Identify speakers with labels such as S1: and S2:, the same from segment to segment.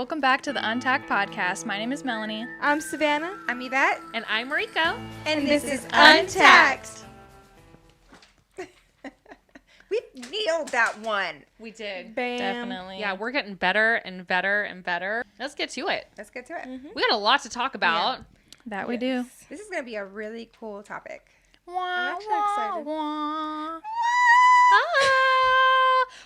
S1: welcome back to the Untacked Podcast. My name is Melanie.
S2: I'm Savannah.
S3: I'm Yvette.
S4: And I'm Mariko.
S3: And this is Untacked. We nailed that one.
S4: We did.
S2: Bam.
S1: Definitely.
S4: Yeah, we're getting better and better and better. Let's get to it.
S3: Let's get to it.
S2: Mm-hmm.
S4: We got a lot to talk about.
S1: Yeah. That we do.
S3: This is going to be a really cool topic.
S1: I'm
S2: actually excited.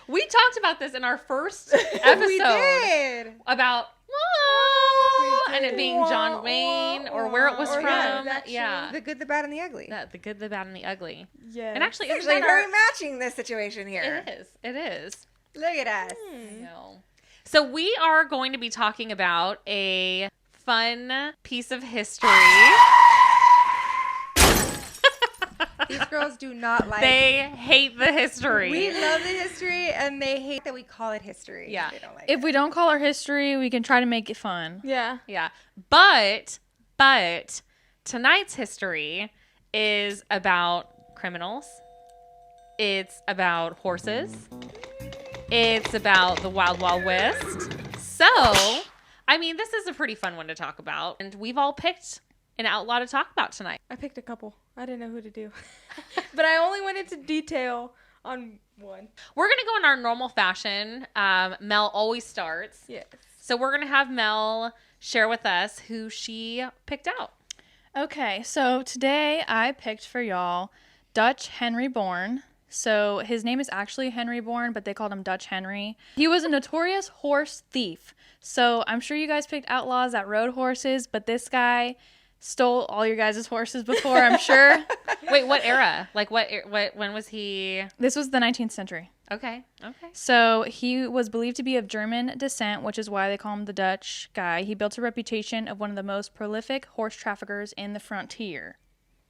S4: We talked about this in our first episode.
S3: We did.
S4: About
S3: We
S4: and it
S3: did.
S4: being John Wayne or where it was
S3: Or,
S4: from.
S3: yeah, the good, the bad, and the ugly.
S4: The good, the bad, and the ugly.
S2: Yeah.
S4: And actually,
S3: It's
S4: isn't
S3: actually
S4: that
S3: very matching this situation here.
S4: It is. It is.
S3: Look at us.
S4: I know. So we are going to be talking about a fun piece of history.
S3: These girls do not like
S4: They hate the history.
S3: We love the history, and they hate that we call it history.
S4: Yeah.
S3: They don't like
S1: If
S3: it.
S1: we don't call our history, we can try to make it fun.
S2: Yeah.
S4: Yeah. But tonight's history is about criminals. It's about horses. It's about the Wild Wild West. So, I mean, this is a pretty fun one to talk about. And we've all picked an outlaw to talk about tonight.
S2: I picked a couple. I didn't know who to do. But I only went into detail on one.
S4: We're going to go in our normal fashion. Mel always starts.
S2: Yes.
S4: So we're going to have Mel share with us who she picked out.
S1: Okay, so today I picked for y'all Dutch Henry Bourne. So his name is actually Henry Bourne, but they called him Dutch Henry. He was a notorious horse thief. So I'm sure you guys picked outlaws that rode horses, but this guy stole all your guys' horses before, I'm sure.
S4: Wait, what era? Like when was he?
S1: This was the 19th century.
S4: Okay.
S1: So he was believed to be of German descent, which is why they call him the Dutch guy. He built a reputation of one of the most prolific horse traffickers in the frontier.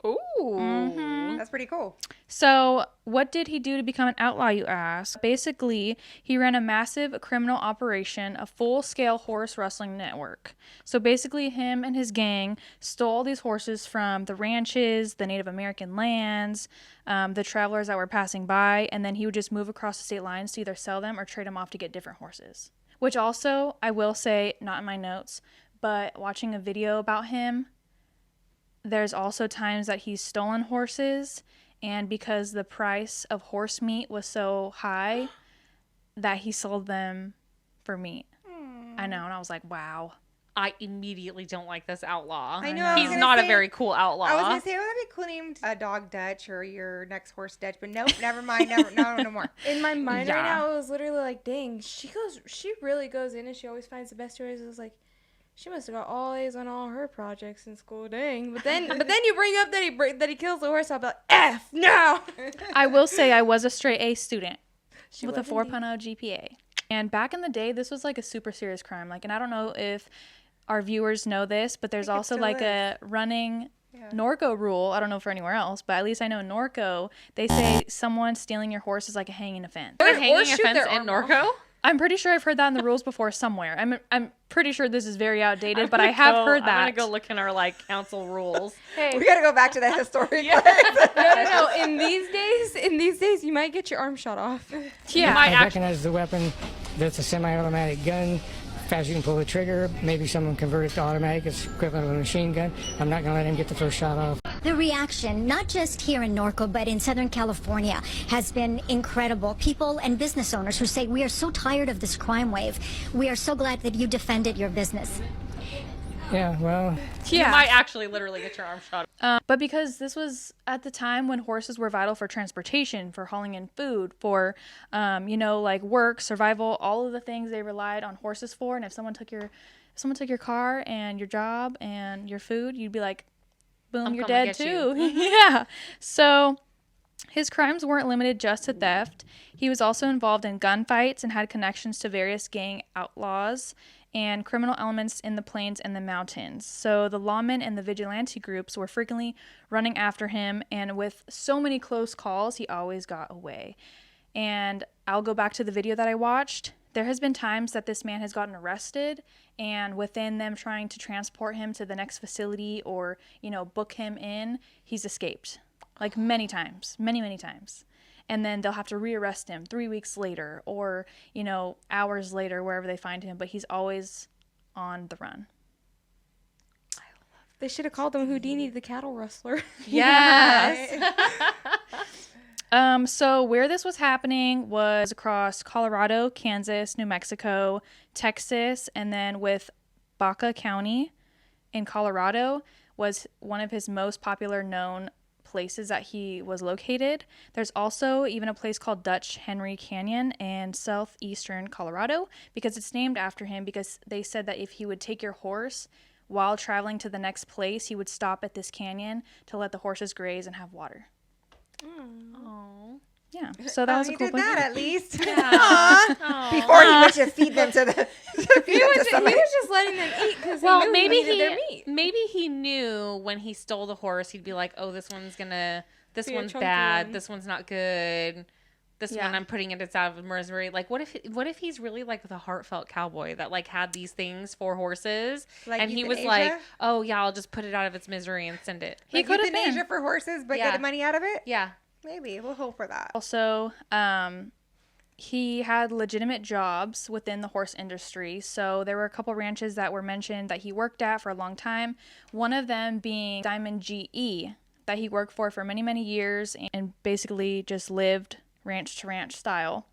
S4: Ooh.
S3: That's pretty cool.
S1: So what did he do to become an outlaw, you ask? Basically, he ran a massive criminal operation, a full-scale horse rustling network. So basically, him and his gang stole these horses from the ranches, the Native American lands, the travelers that were passing by, and then he would just move across the state lines to either sell them or trade them off to get different horses. Which also, I will say, not in my notes, but watching a video about him, there's also times that he's stolen horses, and because the price of horse meat was so high, that he sold them for meat. I know, and I was like, wow.
S4: I immediately don't like this outlaw.
S3: I know, I was
S4: He's
S3: gonna
S4: not a
S3: say-
S4: very cool outlaw.
S3: I was going to say, oh, that'd be cool named a dog Dutch or your next horse Dutch, but nope, never mind. No more.
S2: In my mind
S4: Yeah.
S2: right now, it was literally like, dang, she really goes in and she always finds the best choices. It was like, she must have got all A's on all her projects in school, dang. But then you bring up that he kills the horse, I'll be like, F, no.
S1: I will say I was a straight A student
S2: She
S1: with a
S2: was
S1: 4.0 GPA. And back in the day, this was like a super serious crime. Like, and I don't know if our viewers know this, but there's
S3: think it
S1: also
S3: still
S1: like
S3: is.
S1: a running
S3: Yeah.
S1: Norco rule. I don't know for anywhere else, but at least I know in Norco, they say someone stealing your horse is like a hanging offense.
S4: a
S2: Or
S4: hanging
S2: shoot
S4: offense
S2: their
S4: in
S2: arm off.
S4: Norco.
S1: I'm pretty sure I've heard that in the rules before somewhere. I'm pretty sure this is very outdated, but I have heard that.
S4: I'm gonna go look in our council rules.
S2: Hey,
S3: We got to go back to that historic place.
S2: no. In these days, you might get your arm shot off.
S1: Yeah.
S4: might
S5: I
S4: act-
S5: recognize the weapon that's a semi-automatic gun. Fast you can pull the trigger. Maybe someone converted it to automatic. It's equivalent of a machine gun. I'm not going to let him get the first shot off.
S6: The reaction, not just here in Norco, but in Southern California, has been incredible. People and business owners who say, we are so tired of this crime wave. We are so glad that you defended your business.
S5: Yeah, well,
S4: You might actually literally get your arm shot.
S1: But because this was at the time when horses were vital for transportation, for hauling in food, for, like work, survival, all of the things they relied on horses for. And if someone took your car and your job and your food, you'd be like, boom,
S4: I'm
S1: you're
S4: coming
S1: dead
S4: get
S1: too.
S4: you.
S1: Yeah. So his crimes weren't limited just to theft. He was also involved in gunfights and had connections to various gang outlaws and criminal elements in the plains and the mountains. So the lawmen and the vigilante groups were frequently running after him, and with so many close calls, he always got away. And I'll go back to the video that I watched. There has been times that this man has gotten arrested, and within them trying to transport him to the next facility or, book him in, he's escaped. Like many times, many times. And then they'll have to rearrest him 3 weeks later or, hours later, wherever they find him. But he's always on the run.
S2: They should have called him Houdini the cattle rustler.
S4: Yes.
S1: So where this was happening was across Colorado, Kansas, New Mexico, Texas, and then with Baca County in Colorado was one of his most popular known places that he was located. There's also even a place called Dutch Henry Canyon in southeastern Colorado because it's named after him, because they said that if he would take your horse while traveling to the next place, he would stop at this canyon to let the horses graze and have water.
S4: Oh.
S1: Yeah, so that was a
S3: he
S1: cool
S3: did
S1: place.
S3: that at least.
S4: Aw.
S3: Before he went to feed them to the.
S2: He was just letting them eat because
S4: Well,
S2: he knew
S4: maybe
S2: he needed their meat.
S4: maybe he knew when he stole the horse, he'd be like, "Oh, this one's
S2: Be a
S4: one's
S2: chunky
S4: bad.
S2: one.
S4: This one's not good. This
S1: Yeah.
S4: one I'm putting it. It's out of misery." Like, what if he's really like the heartfelt cowboy that like had these things for horses,
S3: Like
S4: and he was
S3: euthanasia?
S4: like, "Oh yeah, I'll just put it out of its misery and send it."
S1: He
S3: Like
S1: could have
S3: euthanasia
S1: been.
S3: for horses, but
S4: Yeah.
S3: get money out of it.
S4: Yeah.
S3: Maybe we'll hope for that.
S1: Also, he had legitimate jobs within the horse industry. So there were a couple ranches that were mentioned that he worked at for a long time. One of them being Diamond GE, that he worked for many, many years and basically just lived ranch to ranch style.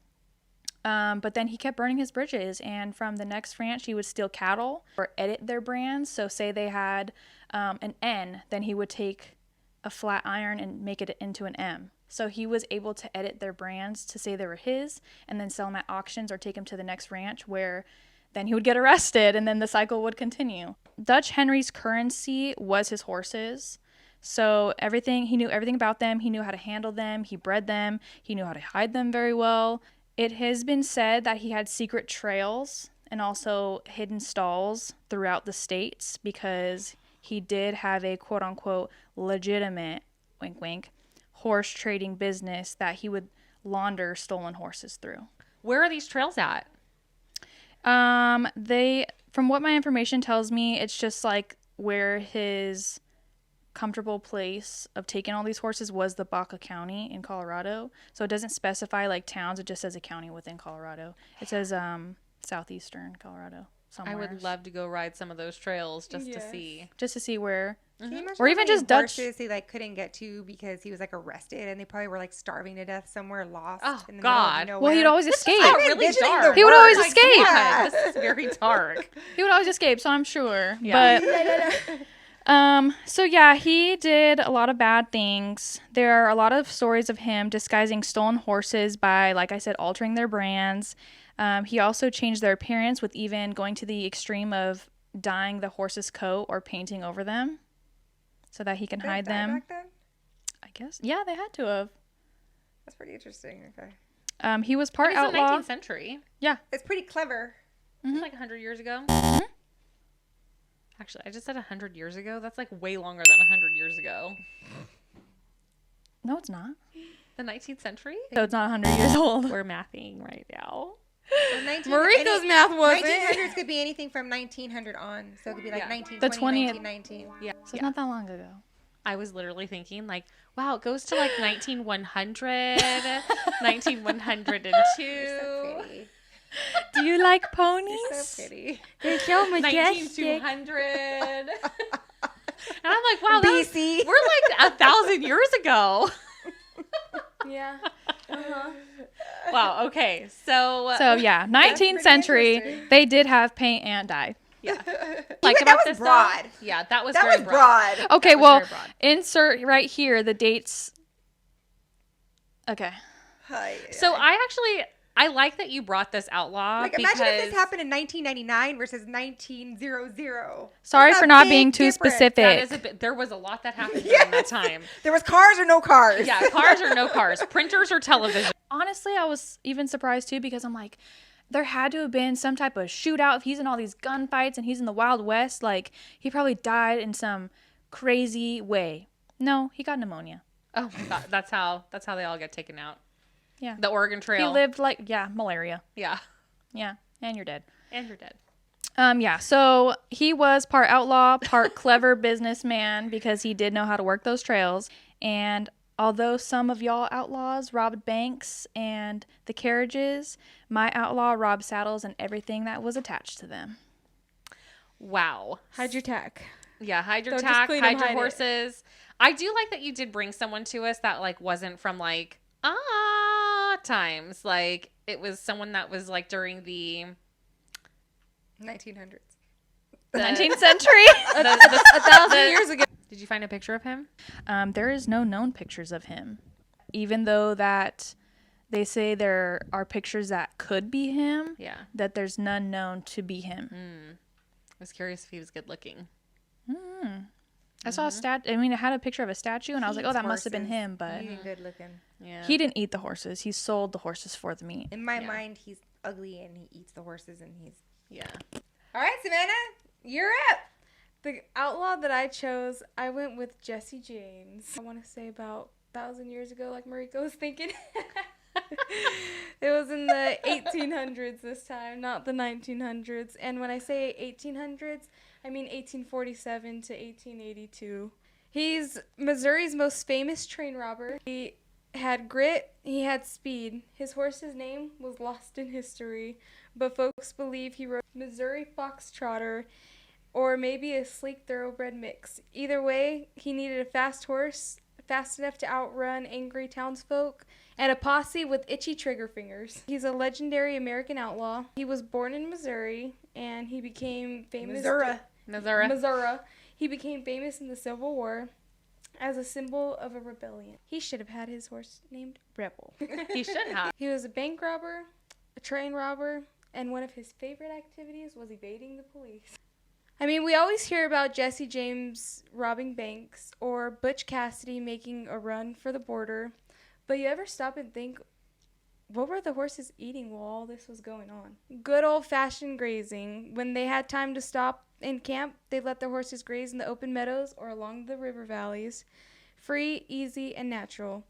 S1: But then he kept burning his bridges, and from the next ranch, he would steal cattle or edit their brands. So say they had an N, then he would take a flat iron and make it into an M. So he was able to edit their brands to say they were his and then sell them at auctions or take them to the next ranch where then he would get arrested and then the cycle would continue. Dutch Henry's currency was his horses. So he knew everything about them. He knew how to handle them. He bred them. He knew how to hide them very well. It has been said that he had secret trails and also hidden stalls throughout the states because he did have a quote-unquote legitimate, wink wink, horse trading business that he would launder stolen horses through.
S4: Where are these trails at?
S1: From what my information tells me, it's just like where his comfortable place of taking all these horses was the Baca County in Colorado. So it doesn't specify like towns, it just says a county within Colorado. It says southeastern Colorado somewhere.
S4: I would love to go ride some of those trails just to see.
S1: Just to see where.
S3: Can you imagine
S1: Or
S3: how
S1: even
S3: many
S1: just Dutch-
S3: horses he like couldn't get to because he was like arrested and they probably were like starving to death somewhere lost.
S4: Oh,
S3: in the
S4: God.
S3: Middle of
S1: Well, he'd
S3: nowhere.
S1: always escape.
S4: It's
S3: I'm
S4: really
S3: envisioning
S4: dark.
S3: the
S1: He would always
S3: worst.
S1: escape.
S3: Yeah.
S4: This is very dark.
S1: He would always escape, so I'm sure.
S4: Yeah.
S1: But so yeah, he did a lot of bad things. There are a lot of stories of him disguising stolen horses by, like I said, altering their brands. He also changed their appearance with even going to the extreme of dyeing the horse's coat or painting over them so that he can
S3: Did they
S1: hide
S3: die
S1: them.
S3: back then?
S1: I guess. Yeah, they had to have.
S3: That's pretty interesting. Okay.
S1: He was part
S4: It's the
S1: outlaw.
S4: 19th century.
S1: Yeah.
S3: It's pretty clever.
S4: It's like 100 years ago. Actually, I just said 100 years ago. That's like way longer than 100 years ago.
S1: No, it's not.
S4: The 19th century?
S1: So it's not 100 years old.
S4: We're mathing right now.
S2: Mariko's math wasn't.
S3: 1900s could be anything from 1900 on. So it could be like
S4: Yeah.
S3: 1920,
S1: The 20th
S3: 1919.
S4: Yeah.
S1: So it's not that long ago.
S4: I was literally thinking like, wow, it goes to like 19100, 19102,
S3: Pretty.
S1: Do you like ponies?
S3: So pretty.
S2: They're so
S4: 19200. And I'm like, wow,
S3: BC.
S4: we're like 1,000 years ago.
S2: Yeah.
S4: Wow. Okay. So
S1: So yeah, 19th
S3: pretty
S1: century,
S3: interesting.
S1: they did have paint and dye.
S4: yeah.
S3: Like
S4: About
S3: that
S4: this
S3: was
S4: though-
S3: broad.
S4: Yeah, that was
S3: That
S4: very
S3: was broad.
S1: Okay,
S4: was
S1: well,
S4: very broad.
S1: insert right here the dates. Okay.
S3: Hi.
S4: So I like that you brought this outlaw
S3: Like,
S4: because
S3: imagine if this happened in 1999 versus 1900.
S1: Sorry
S3: That's
S1: for
S3: a
S1: not
S3: big
S1: being too
S3: difference.
S1: specific.
S4: that is a bit, there was a lot that happened during that time.
S3: There was cars or no cars.
S4: Yeah, cars or no cars, printers or television.
S1: Honestly, I was even surprised too because I'm like, there had to have been some type of shootout. If he's in all these gunfights and he's in the Wild West, like he probably died in some crazy way. No, he got pneumonia.
S4: Oh my God, that's how they all get taken out.
S1: Yeah.
S4: The Oregon Trail.
S1: He lived like, malaria.
S4: Yeah,
S1: Yeah, and you're dead.
S4: and you're dead.
S1: Yeah, so he was part outlaw, part clever businessman because he did know how to work those trails. And although some of y'all outlaws robbed banks and the carriages, my outlaw robbed saddles and everything that was attached to them.
S4: Wow.
S2: Hide your tack.
S4: Yeah, hide your
S2: Don't just
S4: tack,
S2: clean 'em,
S4: hide your
S2: hide it.
S4: horses. I do like that you did bring someone to us that like wasn't from like times. Like it was someone that was like during the
S3: 1900s.
S1: 19th century.
S2: A thousand years ago.
S4: Did you find a picture of him?
S1: There is no known pictures of him, even though that they say there are pictures that could be him.
S4: Yeah.
S1: That there's none known to be him.
S4: I was curious if he was good looking.
S1: I saw a I mean, it had a picture of a statue, and I was like, oh, that must have been him. But
S3: He's good looking.
S4: Yeah.
S1: he didn't eat the horses. He sold the horses for the meat.
S3: In my mind, he's ugly and he eats the horses and he's.
S4: Yeah.
S3: All right, Savannah, you're up.
S2: The outlaw that I chose, I went with Jesse James. I want to say about 1,000 years ago, like Mariko was thinking. It was in the 1800s this time, not the 1900s. And when I say 1800s, I mean 1847 to 1882. He's Missouri's most famous train robber. He had grit, he had speed. His horse's name was lost in history, but folks believe he rode Missouri Foxtrotter or maybe a sleek thoroughbred mix. Either way, he needed a fast horse, fast enough to outrun angry townsfolk, and a posse with itchy trigger fingers. He's a legendary American outlaw. He was born in Missouri, and he became famous... Missouri. He became famous in the Civil War as a symbol of a rebellion. He should have had his horse named Rebel.
S4: He should have.
S2: He was a bank robber, a train robber, and one of his favorite activities was evading the police. I mean, we always hear about Jesse James robbing banks or Butch Cassidy making a run for the border, but you ever stop and think, what were the horses eating while all this was going on? Good old-fashioned grazing. When they had time to stop in camp, they let their horses graze in the open meadows or along the river valleys. Free, easy, and natural.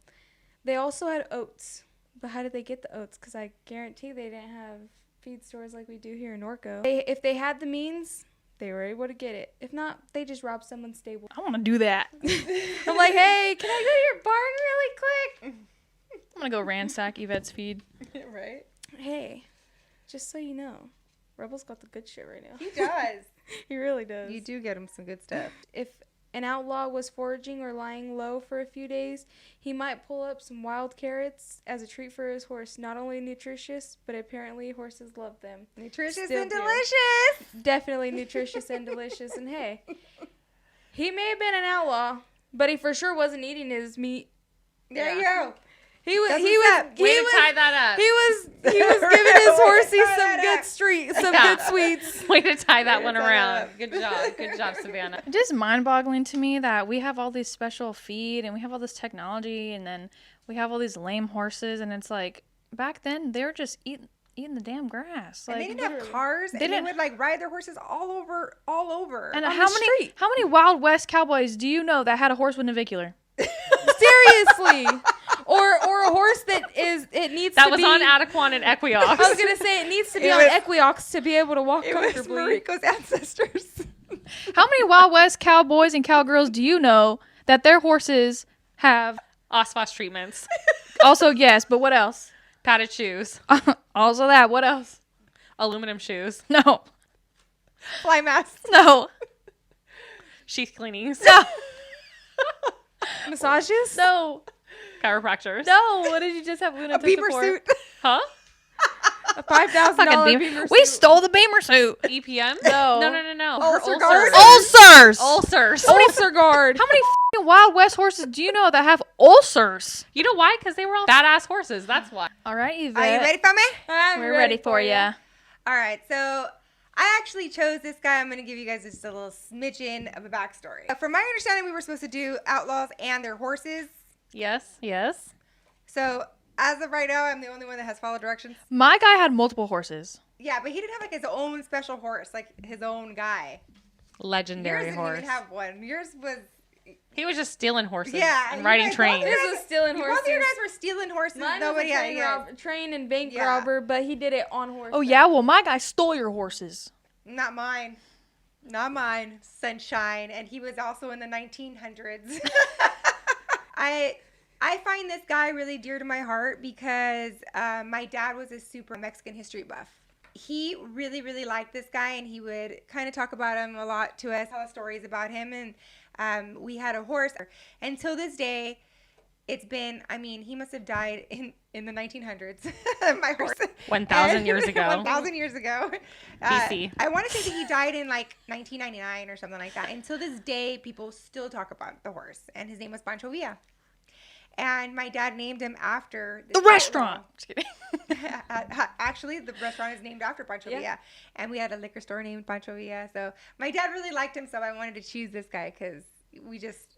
S2: They also had oats. But how did they get the oats? Because I guarantee they didn't have feed stores like we do here in Norco. If they had the means, they were able to get it. If not, they just robbed someone's stable.
S1: I want to do that.
S2: I'm like, hey, can I go to your barn really quick?
S1: I'm going to go ransack Yvette's feed.
S3: Right?
S2: Hey, just so you know, Rebel's got the good shit right now.
S3: He does.
S2: He really does.
S3: You do get him some good stuff.
S2: If an outlaw was foraging or lying low for a few days, he might pull up some wild carrots as a treat for his horse. Not only nutritious, but apparently horses love them.
S3: Nutritious
S2: Still
S3: and
S2: do.
S3: delicious.
S2: Definitely nutritious and delicious. And hey, he may have been an outlaw, but he for sure wasn't eating his meat.
S3: There you go.
S2: He was.
S3: That's
S2: He
S3: what's
S2: was.
S3: up.
S2: He
S4: Way to
S2: was.
S4: tie that up.
S2: He was giving his horsey
S3: Tie
S2: some
S3: that
S2: good
S3: up.
S2: some
S4: Yeah.
S2: good sweets.
S4: Way to tie that one
S3: tie that
S4: around.
S3: up.
S4: Good job. Good job, Savannah.
S1: It's just mind-boggling to me that we have all these special feed and we have all this technology, and then we have all these lame horses, and it's like back then they were just eating the damn grass.
S3: And
S1: Like,
S3: they didn't have cars, and they
S1: didn't-
S3: would like ride their horses all over.
S1: and
S2: on
S1: how
S2: the
S1: many
S2: street.
S1: how many Wild West cowboys do you know that had a horse with navicular?
S2: Seriously, or a horse that needs
S4: That
S2: to
S4: was
S2: be
S4: on Adequan and Equiox.
S2: I was gonna say it needs to be
S3: It
S2: on
S3: was-
S2: Equiox to be able to walk
S3: It was
S2: comfortably.
S3: Mariko's ancestors.
S1: How many Wild West cowboys and cowgirls do you know that their horses have?
S4: Osphos treatments.
S1: Also, yes, but what else?
S4: Padded shoes.
S1: Also that. What else?
S4: Aluminum shoes.
S1: No.
S3: Fly masks.
S1: No.
S4: Sheath cleanings.
S1: No.
S2: Massages?
S1: No.
S4: Chiropractors.
S1: No. What did you just have Luna
S3: A beaver suit.
S4: Huh?
S2: A $5,000
S1: Fucking
S2: beamer
S1: beamer. We
S2: suit.
S1: stole the beamer suit.
S4: EPM?
S1: No.
S4: No.
S3: Ulcer
S4: Her
S3: guard?
S4: ulcers.
S1: Ulcers.
S4: Ulcers.
S2: Ulcer guard.
S1: How many f***ing Wild West horses do you know that have ulcers?
S4: You know why? Because they were all badass horses. That's why.
S1: All right, Yvette.
S3: Are you ready for me?
S2: I'm
S1: We're ready for you.
S3: All right, so I actually chose this guy. I'm going to give you guys just a little smidgen of a backstory. From my understanding, we were supposed to do outlaws and their horses.
S4: Yes. Yes.
S3: So as of right now, I'm the only one that has followed directions.
S1: My guy had multiple horses.
S3: Yeah, but he didn't have like his own special horse, like his own guy.
S4: Legendary
S3: Yours
S4: horse.
S3: didn't even have one. Yours was
S4: He was just stealing horses.
S3: Yeah,
S4: And
S3: you
S4: riding
S3: guys
S4: trains.
S3: both
S2: This was stealing
S3: Both
S2: horses.
S3: of you guys were stealing horses.
S2: Mine
S3: Nobody
S2: was a
S3: had
S2: train,
S3: yours.
S2: train and bank
S3: Yeah.
S2: robber, but he did it on horse.
S1: Oh, yeah? Well, my guy stole your horses.
S3: Not mine. Not mine. Sunshine. And he was also in the 1900s. I find this guy really dear to my heart because my dad was a super Mexican history buff. he really, really liked this guy, and he would kind of talk about him a lot to us, tell us stories about him. And we had a horse. Until this day, it's been, I mean, he must have died in the 1900s. My horse.
S4: 1,000 years ago.
S3: 1,000 years ago.
S4: BC.
S3: I want to say that he died in like 1999 or something like that. Until this day, people still talk about the horse, and his name was Pancho Villa. And my dad named him after
S1: The restaurant. Just kidding.
S3: Actually, the restaurant is named after Pancho Villa, and we had a liquor store named Pancho Villa. So my dad really liked him, so I wanted to choose this guy because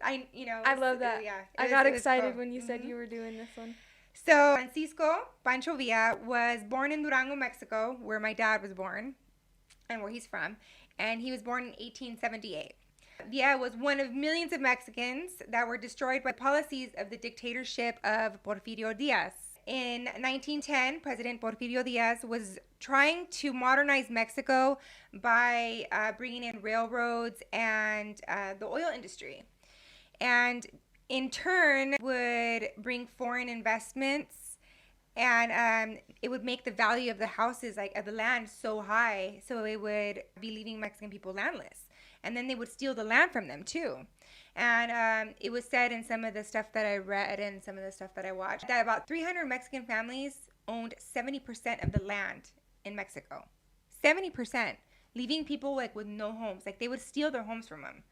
S3: I
S2: love that.
S3: Yeah,
S2: I got excited
S3: cool.
S2: when you said you were doing this one.
S3: So Francisco Pancho Villa was born in Durango, Mexico, where my dad was born, and where he's from, and he was born in 1878. Villa was one of millions of Mexicans that were destroyed by policies of the dictatorship of Porfirio Diaz. In 1910, President Porfirio Diaz was trying to modernize Mexico by bringing in railroads and the oil industry. And in turn would bring foreign investments, and it would make the value of the houses, like of the land, so high, so it would be leaving Mexican people landless. And then they would steal the land from them too. And it was said in some of the stuff that I read and some of the stuff that I watched that about 300 Mexican families owned 70% of the land in Mexico. 70%, leaving people like with no homes. Like they would steal their homes from them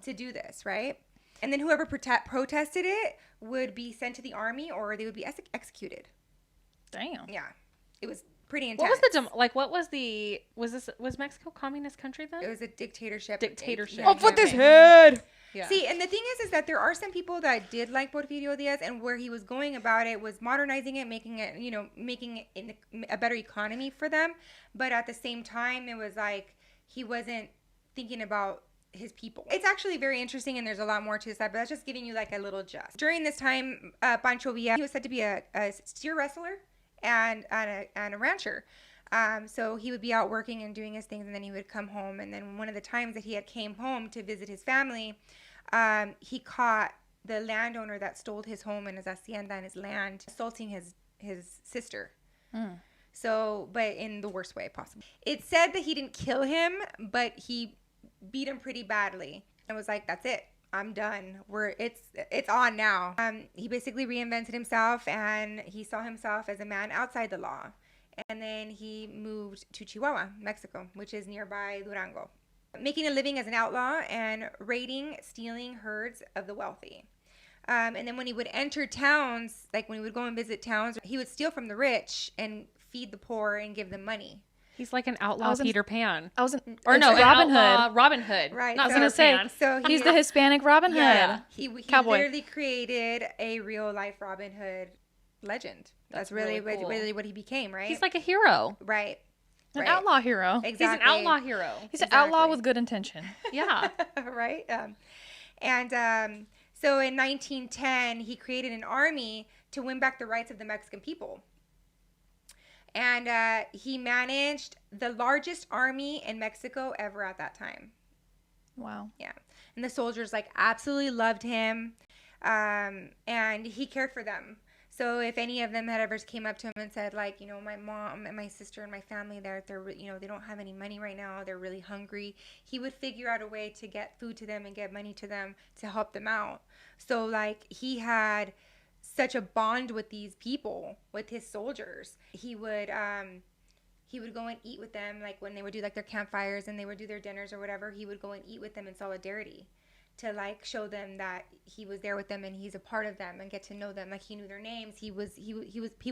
S3: to do this, right? And then whoever protested it would be sent to the army, or they would be executed.
S1: Damn.
S3: Yeah, it was pretty intense.
S4: What was was Mexico a communist country then?
S3: It was a dictatorship.
S4: Dictatorship.
S1: Off with his
S4: Okay.
S1: head.
S4: Yeah.
S3: See, and the thing is that there are some people that did like Porfirio Diaz, and where he was going about it was modernizing it, making it a better economy for them. But at the same time, it was like he wasn't thinking about his people. It's actually very interesting, and there's a lot more to this side, but that's just giving you like a little gist. During this time, Pancho Villa, he was said to be a steer wrestler and a rancher. So he would be out working and doing his things, and then he would come home. And then one of the times that he had came home to visit his family, he caught the landowner that stole his home and his hacienda and his land assaulting his sister. So, but in the worst way possible. It said that he didn't kill him, but he beat him pretty badly and was like, "That's it. I'm done. It's on now." He basically reinvented himself, and he saw himself as a man outside the law. And then he moved to Chihuahua, Mexico, which is nearby Durango, making a living as an outlaw and raiding, stealing herds of the wealthy. And then when he would enter towns, like when he would go and visit towns, he would steal from the rich and feed the poor and give them money.
S4: He's like an outlaw Peter Pan.
S1: Robin Hood.
S4: Robin Hood.
S3: Right.
S1: I was gonna say,
S3: so
S1: he's the Hispanic Robin Hood.
S4: Yeah.
S3: He
S1: Cowboy.
S3: literally created a real life Robin Hood legend. That's really
S4: cool.
S3: what he became, right?
S4: He's like a hero.
S3: right.
S1: An
S3: Right.
S1: outlaw hero.
S3: Exactly.
S4: He's an outlaw hero.
S1: He's an outlaw
S3: Exactly.
S1: with good intention.
S4: Yeah.
S3: right. So in 1910, he created an army to win back the rights of the Mexican people. And he managed the largest army in Mexico ever at that time.
S1: Wow.
S3: Yeah. And the soldiers like absolutely loved him. And he cared for them. So if any of them had ever came up to him and said, like, you know, my mom and my sister and my family, they're they don't have any money right now, they're really hungry, he would figure out a way to get food to them and get money to them to help them out. So like he had such a bond with these people, with his soldiers. He would go and eat with them, like when they would do like their campfires and they would do their dinners or whatever. He would go and eat with them in solidarity, to like show them that he was there with them and he's a part of them, and get to know them. Like he knew their names. He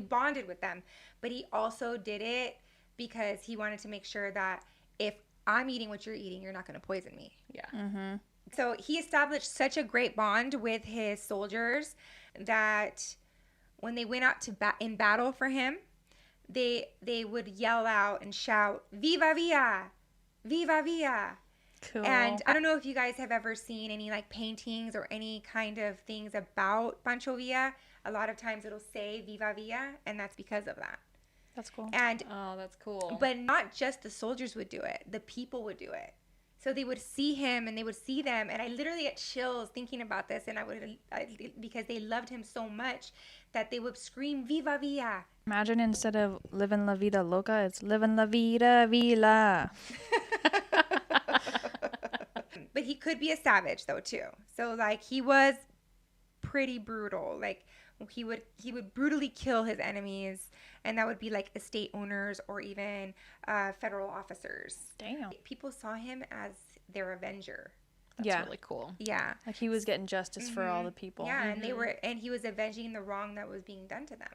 S3: bonded with them, but he also did it because he wanted to make sure that if I'm eating what you're eating, you're not going to poison me.
S4: Yeah.
S1: Mm-hmm.
S3: So he established such a great bond with his soldiers that when they went out in battle for him, they would yell out and shout, "Viva Villa! Viva Villa!"
S1: Cool.
S3: And I don't know if you guys have ever seen any like paintings or any kind of things about Pancho Villa. A lot of times it'll say Viva Villa, and that's because of that.
S1: That's cool.
S3: And
S4: Oh, that's cool.
S3: but not just the soldiers would do it, the people would do it. So they would see him and they would see them, and I literally get chills thinking about this. And because they loved him so much that they would scream "Viva Villa!"
S1: Imagine instead of living la vida loca, it's living la vida vila.
S3: But he could be a savage though too. So like he was pretty brutal. Like he would brutally kill his enemies, and that would be like estate owners or even federal officers.
S1: Damn.
S3: People saw him as their avenger.
S4: That's really cool.
S3: Yeah.
S1: Like he was getting justice for all the people.
S3: Yeah, and he was avenging the wrong that was being done to them.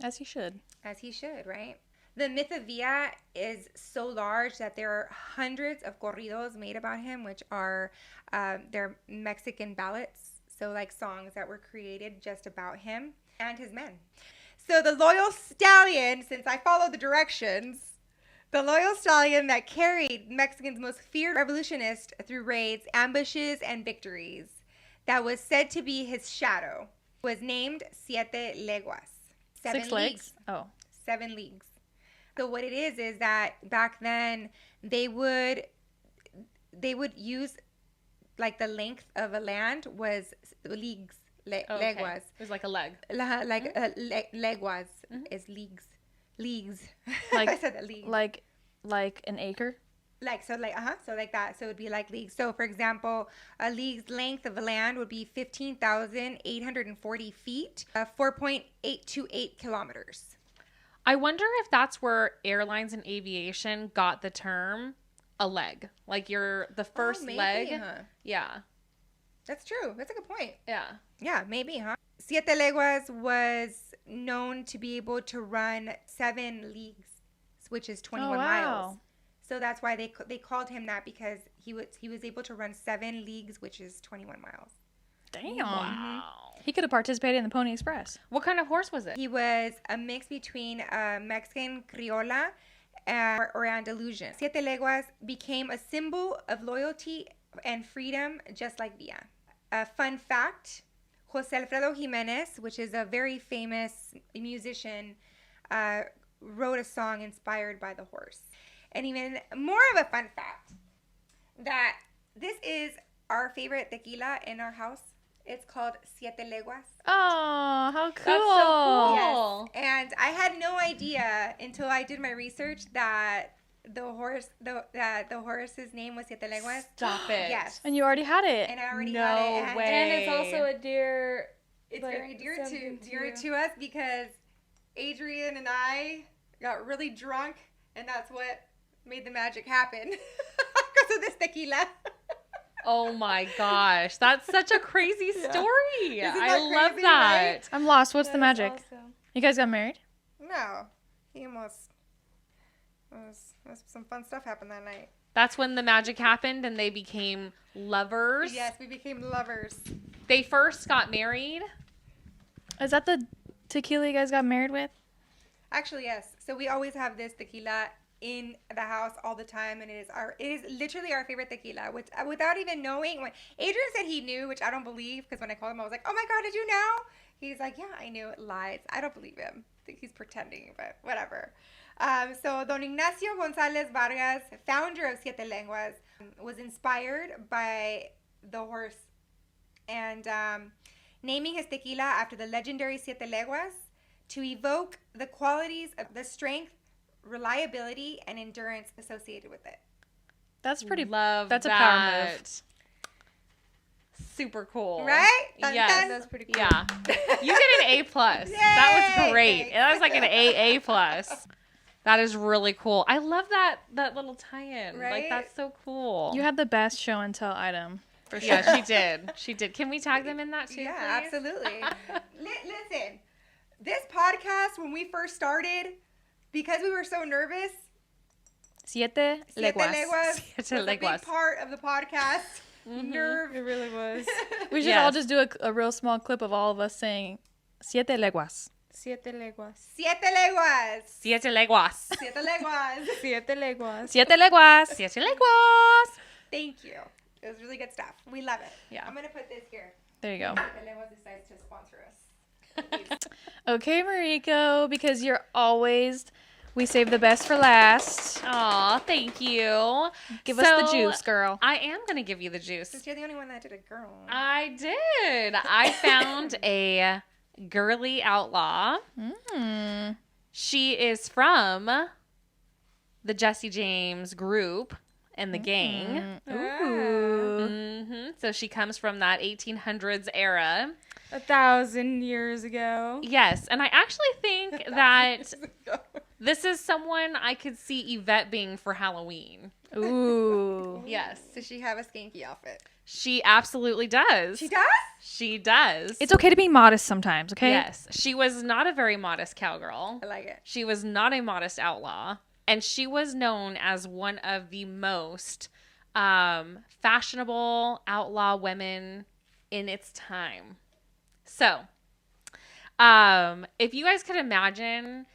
S1: As he should.
S3: As he should, right? The myth of Villa is so large that there are hundreds of corridos made about him, which are they're Mexican ballads. So like songs that were created just about him and his men. So the loyal stallion, since I follow the directions, the loyal stallion that carried Mexicans' most feared revolutionist through raids, ambushes, and victories, that was said to be his shadow, was named Siete Leguas.
S1: 6 legs? Oh.
S3: 7 leagues. So what it is that back then they would use, like, the length of a land was leagues. Leguas.
S4: It was like a leg.
S3: Leguas is leagues. Leagues.
S1: Like
S3: I said that, leagues.
S1: Like an acre?
S3: So like that. So it would be like leagues. So for example, a league's length of land would be 15,840 feet, 4.828 kilometers.
S4: I wonder if that's where airlines and aviation got the term a leg. Like the first
S3: maybe,
S4: leg.
S3: huh?
S4: Yeah.
S3: That's true. That's a good point.
S4: Yeah.
S3: Yeah, maybe, huh? Siete Leguas was known to be able to run 7 leagues, which is 21 miles. So that's why they called him that, because he was able to run 7 leagues, which is 21 miles.
S1: Damn.
S4: Wow.
S1: He could have participated in the Pony Express.
S4: What kind of horse was it?
S3: He was a mix between Mexican Criolla or Andalusian. Siete Leguas became a symbol of loyalty and freedom, just like Villa. A fun fact, Jose Alfredo Jimenez, which is a very famous musician, wrote a song inspired by the horse. And even more of a fun fact, that this is our favorite tequila in our house. It's called Siete Leguas.
S1: Oh, how cool.
S4: That's so cool.
S3: Yes. And I had no idea until I did my research that the horse's name was Siete Leguas.
S4: Stop it.
S3: Yes.
S1: And you already had it.
S3: And I already
S4: No
S3: had it. And,
S4: way.
S2: And it's also a deer.
S3: It's
S2: like,
S3: very dear
S2: something
S3: to us, because Adrian and I got really drunk, and that's what made the magic happen because of this tequila.
S4: Oh my gosh. That's such a crazy story.
S3: Isn't
S4: I
S3: that
S4: love
S3: crazy,
S4: that.
S3: right?
S1: I'm lost. What's
S2: That
S1: the
S2: is
S1: magic?
S2: awesome.
S1: You guys got married?
S3: No, he almost. Some fun stuff happened that night.
S4: That's when the magic happened and they became lovers.
S3: Yes, we became lovers.
S4: They first got married.
S1: Is that the tequila you guys got married with?
S3: Actually, yes. So we always have this tequila in the house all the time, and it is literally our favorite tequila. Which, without even knowing, when Adrian said he knew, which I don't believe, because when I called him, I was like, "Oh my God, did you know?" He's like, "Yeah, I knew." Lies. I don't believe him. I think he's pretending, but whatever. So Don Ignacio Gonzalez Vargas, founder of Siete Lenguas, was inspired by the horse, and naming his tequila after the legendary Siete Leguas to evoke the qualities of the strength, reliability, and endurance associated with it.
S1: That's pretty.
S4: Love
S1: That's
S4: that.
S1: a power move.
S4: Super cool.
S3: Right? Dun,
S4: Yes.
S3: dun.
S2: That's pretty cool.
S4: Yeah. You get an A+. That was great.
S3: Thanks.
S4: That was like an AA+. That is really cool. I love that little tie-in. Like,
S3: Right?
S4: that's so cool.
S1: You had the best show and tell item. For sure.
S4: Yeah, she did. She did. Can we tag them in that too,
S3: Yeah,
S4: please?
S3: absolutely. Listen, this podcast, when we first started, because we were so nervous,
S1: Siete
S3: Siete
S1: Leguas.
S3: Leguas
S4: Siete
S3: was a
S4: Leguas.
S3: big part of the podcast. Nerve.
S2: It really was.
S1: We should all just do a real small clip of all of us saying Siete Leguas.
S2: Siete leguas.
S3: Siete Leguas.
S4: Siete Leguas.
S3: Siete Leguas.
S2: Siete leguas.
S1: Siete Leguas.
S4: Siete Leguas.
S3: Thank you. It was really good stuff. We love it.
S1: Yeah.
S3: I'm going to put this here.
S1: There you go.
S3: Siete Leguas decides to sponsor us.
S1: Okay, Mariko, because you're always We saved the best for last.
S4: Aw, thank you.
S1: Give us the juice, girl.
S4: I am going to give you the juice.
S3: Since you're the only one that did a girl.
S4: I did. I found a girly outlaw. She is from the Jesse James group and the gang. So she comes from that 1800s era.
S2: 1,000 years ago.
S4: Yes, and I actually think that this is someone I could see Yvette being for Halloween.
S1: Ooh.
S4: Yes.
S3: Does she have a skanky outfit?
S4: She absolutely does.
S3: She does?
S4: She does.
S1: It's okay to be modest sometimes, okay?
S4: Yes. She was not a very modest cowgirl.
S3: I like it.
S4: She was not a modest outlaw. And she was known as one of the most fashionable outlaw women in its time. So, if you guys could imagine,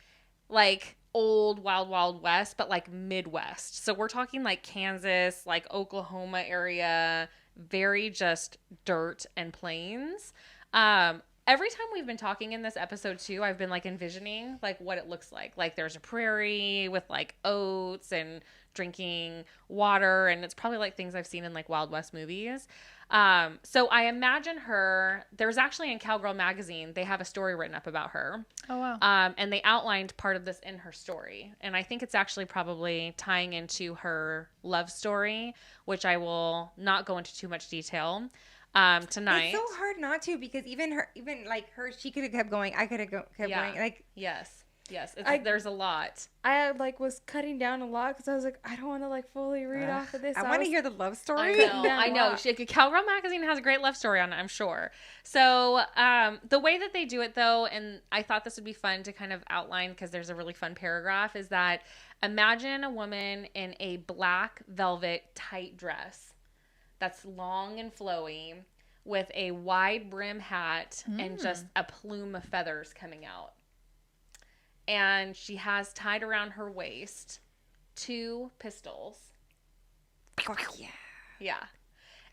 S4: like, old Wild Wild West, but, like, Midwest. So we're talking, like, Kansas, like, Oklahoma area, very just dirt and plains. Every time we've been talking in this episode too, I've been like envisioning like what it looks like. Like there's a prairie with like oats and drinking water, and it's probably like things I've seen in like Wild West movies. So I imagine her. There's actually in Cowgirl magazine, they have a story written up about her.
S1: Oh, wow.
S4: And they outlined part of this in her story. And I think it's actually probably tying into her love story, which I will not go into too much detail tonight.
S3: It's so hard not to, because even like her, she could have kept going. I could have kept going. Like,
S4: yes. There's a lot.
S2: I like was cutting down a lot because I was like, I don't want to like fully read off of this.
S3: I want to hear the love story.
S4: I know. Cowgirl magazine has a great love story on it, I'm sure. So the way that they do it though, and I thought this would be fun to kind of outline because there's a really fun paragraph, is that imagine a woman in a black velvet tight dress that's long and flowy with a wide brim hat and just a plume of feathers coming out. And she has tied around her waist 2 pistols. Yeah.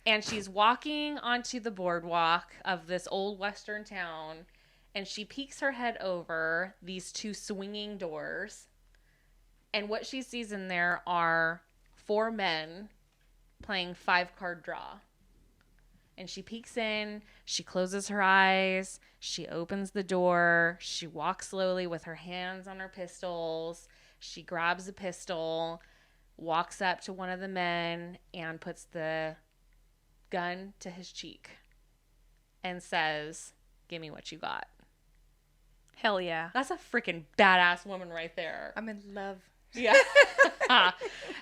S4: And she's walking onto the boardwalk of this old western town, and she peeks her head over these 2 swinging doors. And what she sees in there are 4 men playing 5-card draw. And she peeks in, she closes her eyes, she opens the door, she walks slowly with her hands on her pistols, she grabs a pistol, walks up to one of the men and puts the gun to his cheek and says, "Give me what you got."
S1: Hell yeah.
S4: That's a freaking badass woman right there.
S3: I'm in love.
S4: Yeah.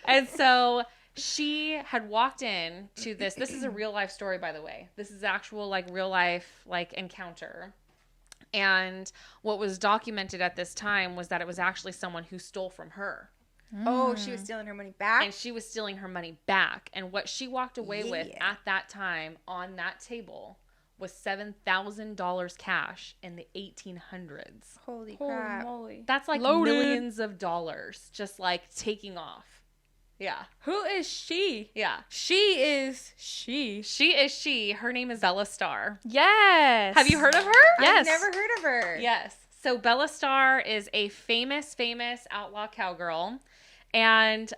S4: And so she had walked in to this. This is a real life story, by the way. This is actual like real life like encounter. And what was documented at this time was that it was actually someone who stole from her.
S3: Oh, she was stealing her money back?
S4: And she was stealing her money back. And what she walked away with at that time on that table was $7,000 cash in the 1800s.
S3: Holy
S2: Holy
S3: crap.
S2: moly.
S4: That's like millions of dollars just like taking off. Yeah.
S2: Who is she?
S4: Yeah.
S2: She is she.
S4: She is she. Her name is Bella Starr.
S1: Yes.
S4: Have you heard of her?
S1: Yes.
S3: I've never heard of her.
S4: Yes. So Bella Starr is a famous outlaw cowgirl. And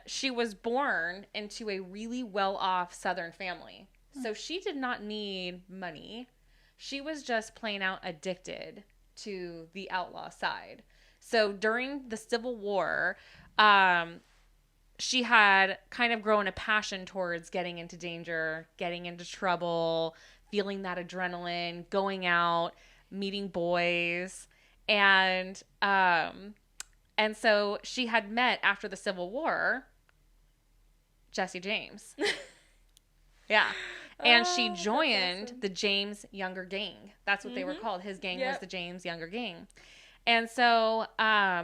S4: she was born into a really well-off Southern family. So she did not need money. She was just plain out addicted to the outlaw side. So during the Civil War, she had kind of grown a passion towards getting into danger, getting into trouble, feeling that adrenaline, going out, meeting boys. And so she had met after the Civil War Jesse James. Yeah. And she joined the James Younger Gang. That's what they were called. His gang was the James Younger Gang. And so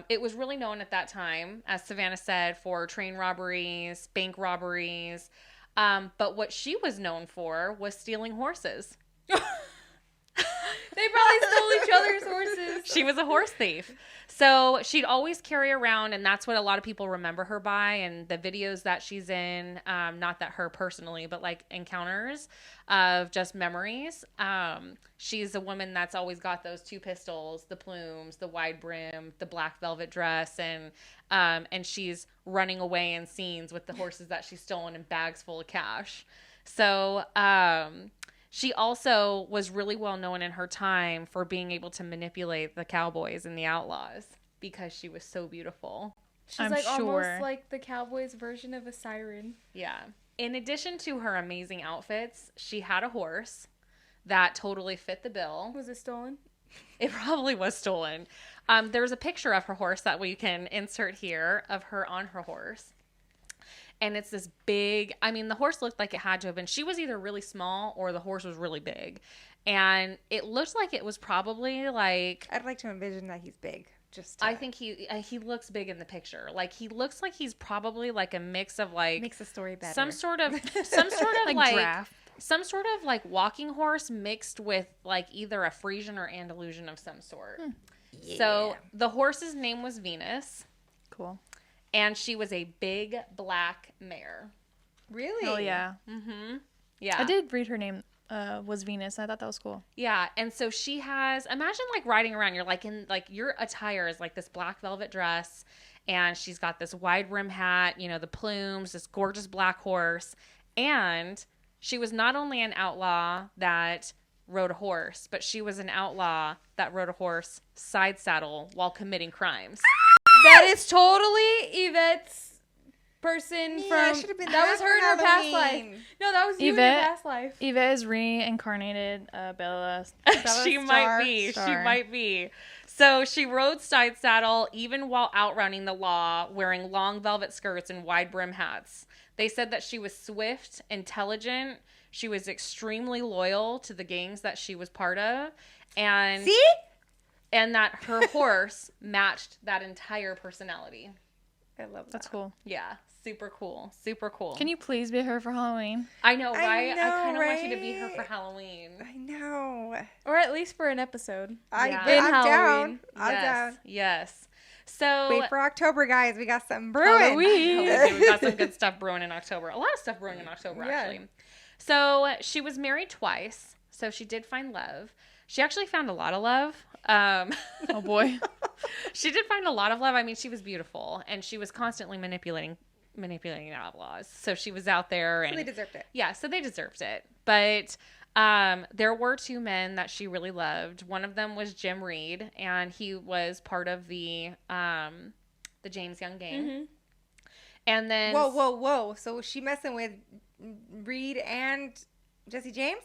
S4: it was really known at that time, as Savannah said, for train robberies, bank robberies. But what she was known for was stealing horses.
S2: They probably stole each other's horses.
S4: She was a horse thief. So she'd always carry around, and that's what a lot of people remember her by. And the videos that she's in, not that her personally, but like encounters of just memories. She's a woman that's always got those 2 pistols, the plumes, the wide brim, the black velvet dress, and she's running away in scenes with the horses that she's stolen in bags full of cash. So, she also was really well known in her time for being able to manipulate the cowboys and the outlaws because she was so beautiful.
S2: She's
S1: I'm
S2: like
S1: sure.
S2: almost like the cowboys' version of a siren.
S4: Yeah. In addition to her amazing outfits, she had a horse that totally fit the bill.
S2: Was it stolen?
S4: It probably was stolen. There's a picture of her horse that we can insert here of her on her horse. And it's this big, I mean, the horse looked like it had to have been, she was either really small or the horse was really big. And it looked like it was probably like,
S3: I'd like to envision that he's big.
S4: I think he looks big in the picture. Like he looks like he's probably like a mix of like
S3: makes the story better.
S4: some sort of
S1: Like giraffe.
S4: some sort of like walking horse mixed with like either a Frisian or Andalusian of some sort. So the horse's name was Venus,
S1: Cool.
S4: and she was a big black mare.
S3: Really?
S1: Oh yeah.
S4: Yeah,
S1: I did read her name was Venus. I thought that was cool.
S4: Yeah, and so she has, imagine like riding around, you're like in, like your attire is like this black velvet dress, and she's got this wide rim hat, you know, the plumes, this gorgeous black horse, and she was not only an outlaw that rode a horse, but she was an outlaw that rode a horse side saddle while committing crimes.
S2: That is totally Yvette's person
S3: Yeah,
S2: from.
S3: should've been
S2: That was
S3: that
S2: her in her
S3: for
S2: past life.
S3: Halloween.
S2: No, that was you in
S1: Yvette?
S2: your past life.
S1: Eva is reincarnated Bella.
S4: She might be. She
S1: Star.
S4: might be. So she rode side saddle even while outrunning the law, wearing long velvet skirts and wide brim hats. They said that she was swift, intelligent. She was extremely loyal to the gangs that she was part of, and
S3: See?
S4: and that her horse matched that entire personality.
S3: I love that.
S1: That's cool.
S4: Yeah, super cool. Super cool.
S1: Can you please be her for Halloween?
S4: I know,
S3: I
S4: right? I
S3: know,
S4: kind of want you to be her
S3: right?
S4: for Halloween.
S3: I know.
S2: Or at least for an episode.
S4: Yeah.
S3: I'm
S2: In
S3: down.
S2: Halloween.
S3: I'm
S4: yes.
S3: down.
S4: Yes. So
S3: Wait for October, guys. We got something brewing.
S1: Halloween.
S4: we got some good stuff brewing in October. A lot of stuff brewing in October,
S3: Yeah.
S4: actually. So she was married twice. So she did find love. She actually found a lot of love.
S1: Oh boy.
S4: She did find a lot of love. I mean, she was beautiful, and she was constantly manipulating outlaws. So she was out there, and
S3: So they deserved it.
S4: yeah, so they deserved it. But there were 2 men that she really loved. One of them was Jim Reed, and he was part of the James Young gang. And then
S3: Whoa. So was she messing with Reed and Jesse James?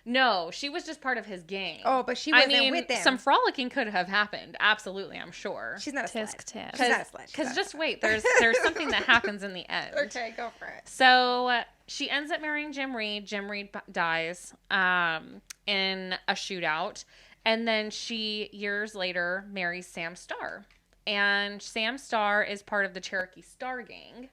S4: no, she was just part of his gang.
S3: Oh, but she wasn't with them.
S4: Some frolicking could have happened. Absolutely, I'm sure.
S3: She's not a slut.
S1: Tisk tisk.
S3: She's not a slut. She's
S4: Because
S3: not a
S4: just
S3: slut.
S4: wait, there's something that happens in the end.
S3: Okay, go for it.
S4: So she ends up marrying Jim Reed. Jim Reed dies in a shootout. And then she, years later, marries Sam Starr. And Sam Starr is part of the Cherokee Star Gang.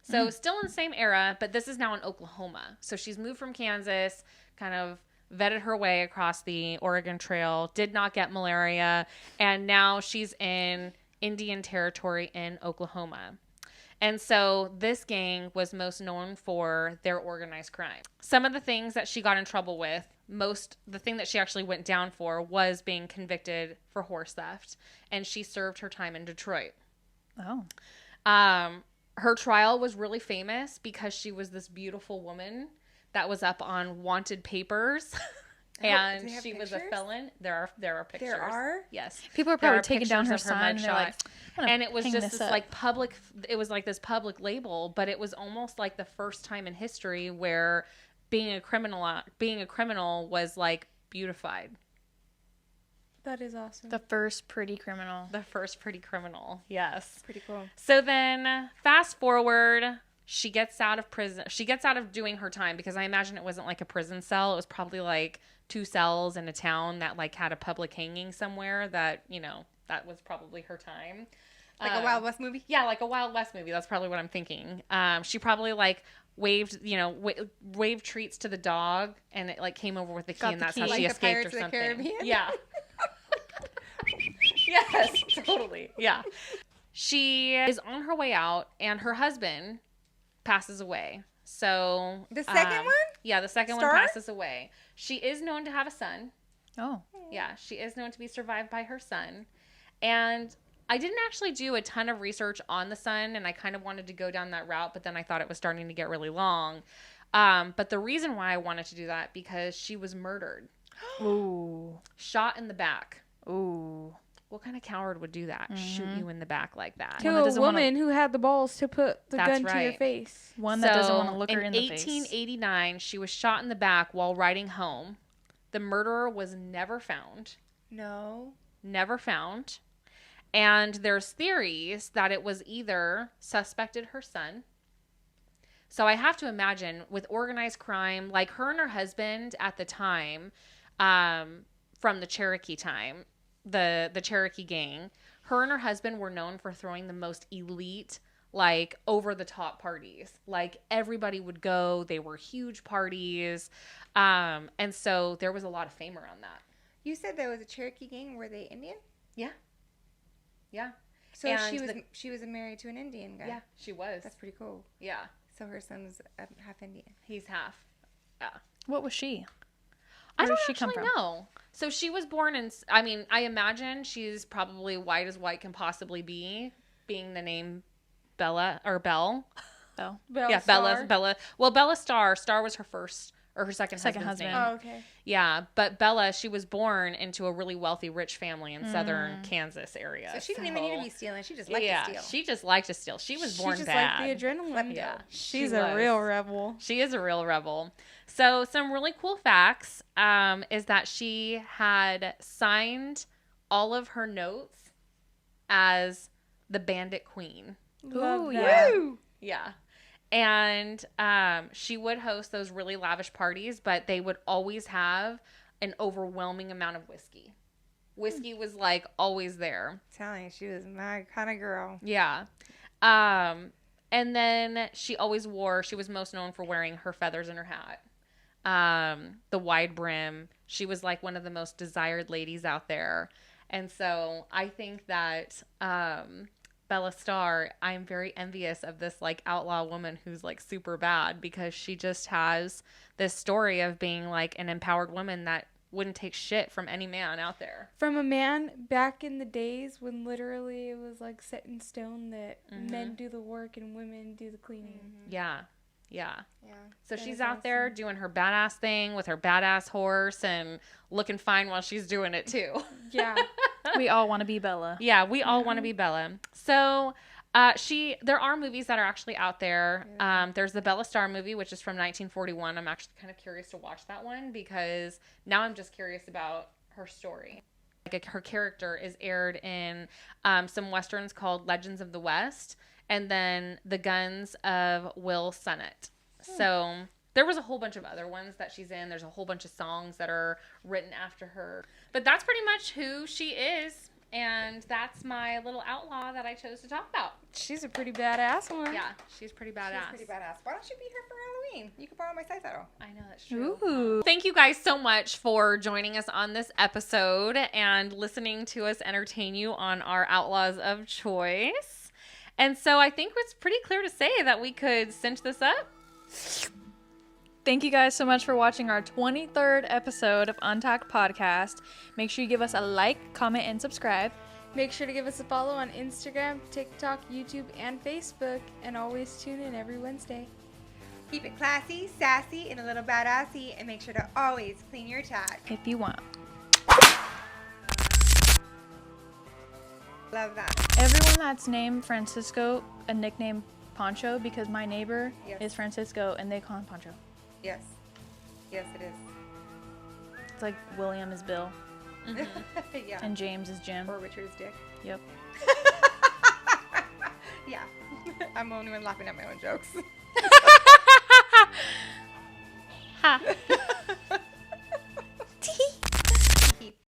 S4: So still in the same era, but this is now in Oklahoma. So she's moved from Kansas, kind of vetted her way across the Oregon Trail, did not get malaria, and now she's in Indian Territory in Oklahoma. And so this gang was most known for their organized crime. Some of the things that she got in trouble with, the thing that she actually went down for was being convicted for horse theft. And she served her time in Detroit.
S1: Oh.
S4: Her trial was really famous because she was this beautiful woman that was up on wanted papers. And
S3: do they have
S4: she was a
S3: pictures?
S4: felon. There are pictures.
S3: There are?
S4: Yes.
S1: People are
S4: There
S1: probably
S4: are
S1: taking down her
S4: pictures of
S1: sign and they're like,
S4: mugshot.
S1: I'm gonna
S4: And it was
S1: hang
S4: just
S1: this
S4: this
S1: up.
S4: like public, it was like this public label, but it was almost like the first time in history where being a criminal was like beautified.
S2: That is awesome.
S1: The first pretty criminal.
S4: The first pretty criminal. Yes.
S3: Pretty cool.
S4: So then fast forward, she gets out of prison. She gets out of doing her time because I imagine it wasn't like a prison cell. It was probably like 2 cells in a town that like had a public hanging somewhere that, you know, that was probably her time.
S3: Like a Wild West movie?
S4: Yeah, like a Wild West movie. That's probably what I'm thinking. She probably like waved, waved treats to the dog, and it like came over with the key,
S1: Got
S4: and
S1: the
S4: that's
S1: key.
S4: how
S3: Like
S4: she
S3: the
S4: escaped
S3: Pirates
S4: or
S3: of the
S4: something.
S3: Caribbean?
S4: Yeah. Yes, totally. Yeah. She is on her way out, and her husband passes away. So
S3: The second one?
S4: Yeah, the second
S3: Star?
S4: one passes away. She is known to have a son.
S1: Oh.
S4: Yeah, she is known to be survived by her son. And I didn't actually do a ton of research on the son, and I kind of wanted to go down that route, but then I thought it was starting to get really long. But the reason why I wanted to do that, because she was murdered.
S1: Ooh.
S4: Shot in the back.
S1: Ooh.
S4: What kind of coward would do that? Shoot you in the back like that?
S1: One that
S2: To a
S1: doesn't wanna-
S2: woman who had the balls to put the
S4: That's
S2: gun to your
S4: right.
S2: face.
S1: One that doesn't want to
S4: So,
S1: look her in the face.
S4: 1889, she was shot in the back while riding home. The murderer was never found.
S3: No.
S4: Never found. And there's theories that it was either suspected her son. So I have to imagine with organized crime, like her and her husband at the time, from the Cherokee time, the Cherokee gang, her and her husband were known for throwing the most elite, like over the top parties. Like everybody would go. They were huge parties. And so there was a lot of fame around that.
S3: You said there was a Cherokee gang. Were they Indian?
S4: Yeah. Yeah.
S3: So
S4: And
S3: she was married to an Indian guy.
S4: Yeah, she was.
S3: That's pretty cool.
S4: Yeah.
S3: So her son was half Indian.
S4: He's half. Yeah.
S1: What was she?
S4: I
S1: Where
S4: don't
S1: did she come
S4: actually
S1: from?
S4: know. So she was born in, I mean, I imagine she's probably white as white can possibly be, being the name Bella, or Belle.
S1: Belle.
S4: Yeah, Bella. Well, Bella Starr was her first, or her second
S1: Second
S4: husband's
S1: husband.
S4: name.
S2: Oh, okay.
S4: Yeah, but Bella, she was born into a really wealthy, rich family in southern Kansas area.
S3: So she didn't even need to be stealing. She just liked
S4: yeah,
S3: to steal.
S4: she just liked to steal. She was born
S2: she just
S4: bad.
S2: liked the adrenaline.
S4: Yeah,
S2: She's
S4: she
S2: a
S4: was.
S2: real rebel.
S4: She is a real rebel. So some really cool facts is that she had signed all of her notes as the Bandit Queen.
S2: Love
S1: Ooh,
S2: that.
S1: yeah.
S4: Yeah. And she would host those really lavish parties, but they would always have an overwhelming amount of whiskey. Whiskey was like always there.
S3: I'm telling you, she was my kind of girl.
S4: Yeah. And then she was most known for wearing her feathers in her hat. The wide brim. She was like one of the most desired ladies out there. And so I think that Bella Starr, I'm very envious of this like outlaw woman who's like super bad, because she just has this story of being like an empowered woman that wouldn't take shit from any man out there.
S2: From a man back in the days when literally it was like set in stone that men do the work and women do the cleaning.
S4: Yeah. Yeah.
S3: Yeah.
S4: So
S2: That
S4: she's
S2: is
S4: out there doing her badass thing with her badass horse and looking fine while she's doing it too.
S2: Yeah.
S1: We all want to be Bella.
S4: Yeah, we all want to be Bella. So there are movies that are actually out there. There's the Bella Starr movie, which is from 1941. I'm actually kind of curious to watch that one, because now I'm just curious about her story. Like her character is aired in some westerns called Legends of the West, and then The Guns of Will Sennett. So there was a whole bunch of other ones that she's in. There's a whole bunch of songs that are written after her. But that's pretty much who she is. And that's my little outlaw that I chose to talk about.
S2: She's a pretty badass one.
S4: Yeah, she's pretty badass.
S3: She's pretty badass. Why don't you be here for Halloween? You could borrow my size saddle.
S4: I know, that's true.
S1: Ooh.
S4: Thank you guys so much for joining us on this episode and listening to us entertain you on our Outlaws of Choice. And so I think it's pretty clear to say that we could cinch this up.
S1: Thank you guys so much for watching our 23rd episode of Untalked Podcast. Make sure you give us a like, comment, and subscribe.
S2: Make sure to give us a follow on Instagram, TikTok, YouTube, and Facebook. And always tune in every Wednesday.
S3: Keep it classy, sassy, and a little badassy, and make sure to always clean your tag.
S1: If you want.
S3: Love that.
S1: Everyone that's named Francisco a nickname Pancho, because my neighbor
S3: Yes.
S1: is Francisco and they call him Pancho.
S3: Yes. Yes, it is.
S1: It's like William is Bill
S3: Yeah.
S1: and James is Jim.
S3: Or Richard is Dick.
S1: Yep.
S3: Yeah. I'm the only one laughing at my own jokes.